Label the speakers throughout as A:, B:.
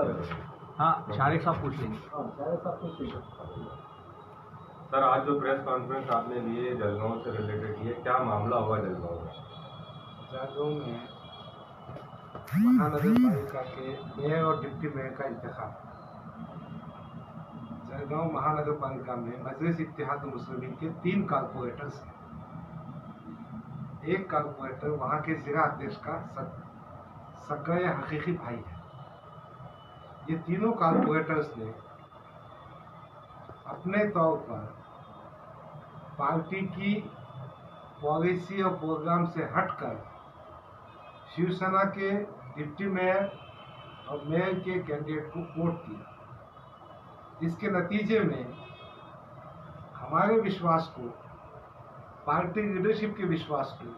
A: हाँ, शारिक साहब पूछ लेंगे।
B: सर, आज जो प्रेस कॉन्फ्रेंस आपने ली है जलगांव से रिलेटेड की है, क्या मामला हुआ जलगांव में?
C: जलगांव में महानगर पालिका के मेयर और डिप्टी मेयर का इंतखाब। जलगांव महानगर पालिका में मजलिस इत्तेहाद मुस्लिमीन के 3 कारपोरेटर्स हैं। एक कारपोरेटर वहाँ के जिला अध्यक्ष का सक्का या हकीकी भाई है। ये तीनों कारपोरेटर्स ने अपने तौर पर पार्टी की पॉलिसी और प्रोग्राम से हटकर शिवसेना के डिप्टी मेयर और मेयर के कैंडिडेट को वोट दिया। इसके नतीजे में हमारे विश्वास को, पार्टी लीडरशिप के विश्वास को,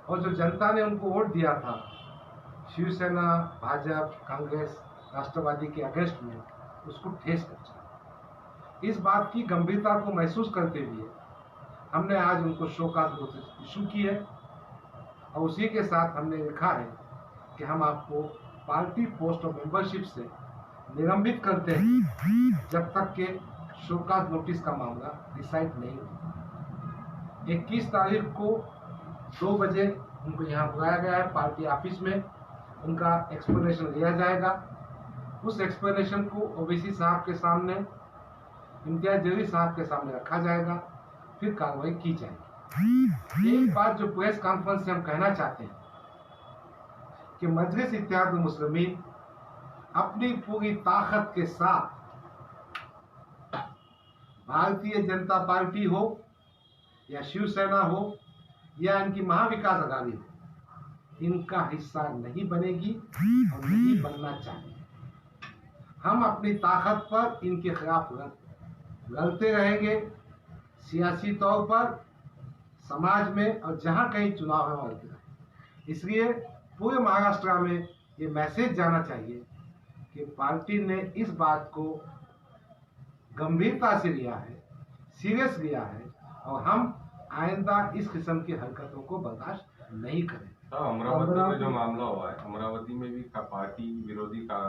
C: और जो जनता ने उनको वोट दिया था शिवसेना, भाजपा, कांग्रेस, राष्ट्रवादी के अगेंस्ट में, उसको ठेस पहुंचा। इस बात की गंभीरता को महसूस करते हुए हमने आज उनको शोकाज नोटिस इशू की है और उसी के साथ हमने लिखा है कि हम आपको पार्टी पोस्ट और मेंबरशिप से निलंबित करते हैं जब तक के शोकाज नोटिस का मामला डिसाइड नहीं होगा। 21 तारीख को 2 बजे उनको यहाँ बुलाया गया है पार्टी ऑफिस में। उनका एक्सप्लेनेशन लिया जाएगा। उस एक्सप्लेनेशन को ओवैसी साहब के सामने, इम्तियाज जलील साहब के सामने रखा जाएगा, फिर कार्रवाई की जाएगी। एक बात जो प्रेस कॉन्फ्रेंस से हम कहना चाहते हैं कि मजलिस इत्तेहाद मुस्लिमीन अपनी पूरी ताकत के साथ भारतीय जनता पार्टी हो या शिवसेना हो या इनकी महाविकास अघाड़ी हो, इनका हिस्सा नहीं बनेगी और नहीं बनना चाहिए। हम अपनी ताकत पर इनके खिलाफ लड़ते रहेंगे, सियासी तौर पर, समाज में, और जहां कहीं चुनाव है वहां लड़ते रहेंगे। इसलिए पूरे महाराष्ट्र में ये मैसेज जाना चाहिए कि पार्टी ने इस बात को गंभीरता से लिया है, सीरियस लिया है, और हम आइंदा इस किस्म की हरकतों को बर्दाश्त नहीं करें।
B: अमरावती में जो मामला हुआ है, अमरावती में भी पार्टी विरोधी का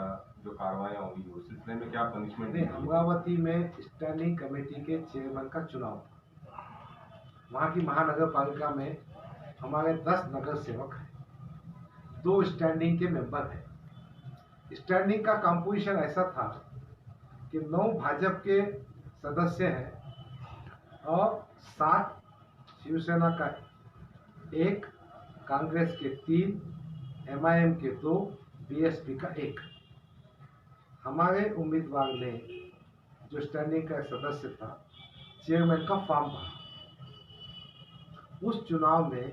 B: जो कार्रवाई होगी उस सिलसिले में क्या पनिशमेंट?
C: नहीं, अमरावती में स्टैंडिंग कमेटी के चेयरमैन का चुनाव, वहाँ की महानगर पालिका में हमारे 10 नगर सेवक हैं, 2 स्टैंडिंग के मेंबर हैं। स्टैंडिंग का कंपोजिशन ऐसा था कि 9 भाजपा के सदस्य हैं और 7 शिवसेना का 1, कांग्रेस के 3, MIM के 2, BSP का 1। हमारे उम्मीदवार ने, जो स्टैंडिंग का सदस्य था, चेयरमैन का फॉर्म भरा। उस चुनाव में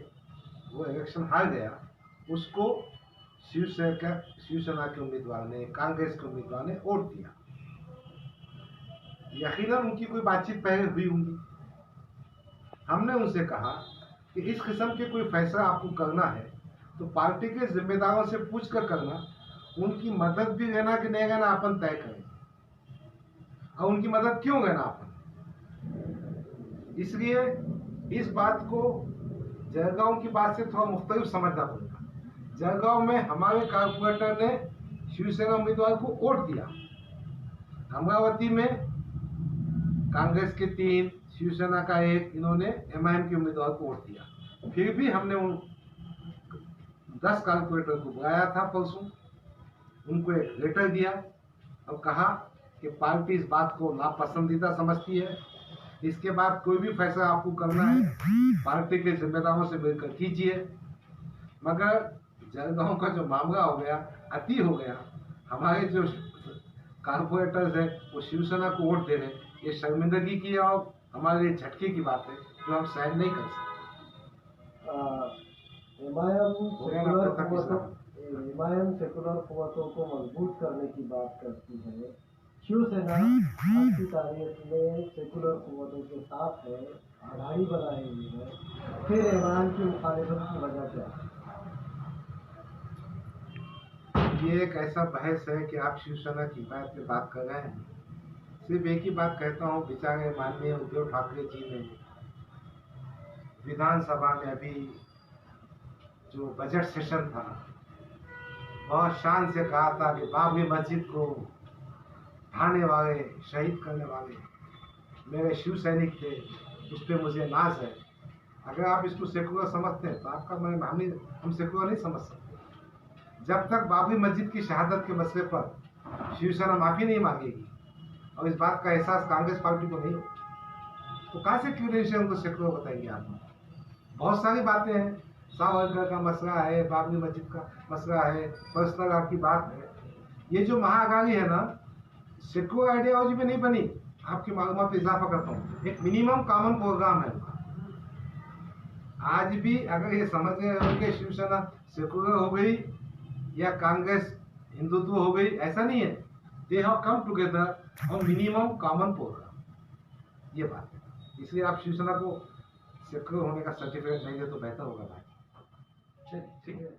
C: वो इलेक्शन हार गया। उसको शिवसेना के उम्मीदवार ने, कांग्रेस के उम्मीदवार ने वोट दिया। यकीनन उनकी कोई बातचीत पहले हुई होगी। हमने उनसे कहा कि इस किस्म के कोई फैसला आपको करना है तो पार्टी के जिम्मेदारों से पूछ कर करना, उनकी मदद भी लेना कि नहीं लेना अपन तय करें, और उनकी मदद क्यों लेना अपन। इसलिए इस बात को जलगांव की बात से थोड़ा मुख्तलिफ समझना पड़ेगा। जलगांव में हमारे कारपोरेटर ने शिवसेना उम्मीदवार को वोट दिया। अमरावती में कांग्रेस के 3, शिवसेना का 1, इन्होंने MIM के उम्मीदवार को वोट दिया। फिर भी हमने उन 10 कारपोरेटर को बुलाया था परसों, उनको एक लेटर दिया और कहा कि पार्टी इस बात को नापसंदीदा समझती है। इसके बाद कोई भी फैसला आपको करना है पार्टी के जिम्मेदारों से मिलकर कीजिए। मगर जलगांव का जो मामला हो गया, अति हो गया। हमारे जो कारपोरेटर्स हैं वो शिवसेना को वोट दे रहे हैं, ये शर्मिंदगी की और हमारे लिए झटके की बात है जो हम सहन नहीं कर सकते।
D: MIM सेकुलर कुव्वतों को मजबूत करने की बात करती है। शिवसेना आज की तारीख में सेकुलर कुव्वतों के साथ है, आघाड़ी बनाई हुई है, फिर MIM की मुखालिफत की वजह क्या है?
C: ये एक ऐसा बहस है कि आप शिवसेना की हिमायत में बात कर रहे हैं। सिर्फ एक ही बात कहता हूँ, बेचारे माननीय उद्धव ठाकरे जी ने विधानसभा में अभी जो बजट सेशन था बहुत शान से कहा था कि बाबरी मस्जिद को ढाने वाले, शहीद करने वाले मेरे शिव सैनिक थे, उस पर मुझे नाज है। अगर आप इसको सेकुलर समझते हैं तो आपका हम सेकुलर नहीं समझ सकते। जब तक बाबरी मस्जिद की शहादत के मसले पर शिवसेना माफी नहीं मांगेगी और इस बात का एहसास कांग्रेस पार्टी को नहीं होगा तो कहाँ से क्यूरेशन उनको सेकुलर बताएंगे आप। बहुत सारी बातें हैं, सावरकर का मसला है, बाबरी मस्जिद का मसला है, पर्सनल आपकी बात है। ये जो महाअघाड़ी है ना, सेकुलर आइडियोलॉजी में नहीं बनी। आपकी मालूमात पे इजाफा करता हूँ, एक मिनिमम कॉमन प्रोग्राम है उनका। आज भी अगर ये समझ रहे हो कि शिवसेना सेकुलर हो गई या कांग्रेस हिंदुत्व हो गई, ऐसा नहीं है। They have come together on minimum common programme, ये बात है। इसलिए आप शिवसेना को सेकुलर होने का सर्टिफिकेट नहीं दे तो बेहतर होगा भाई।
A: ठीक है।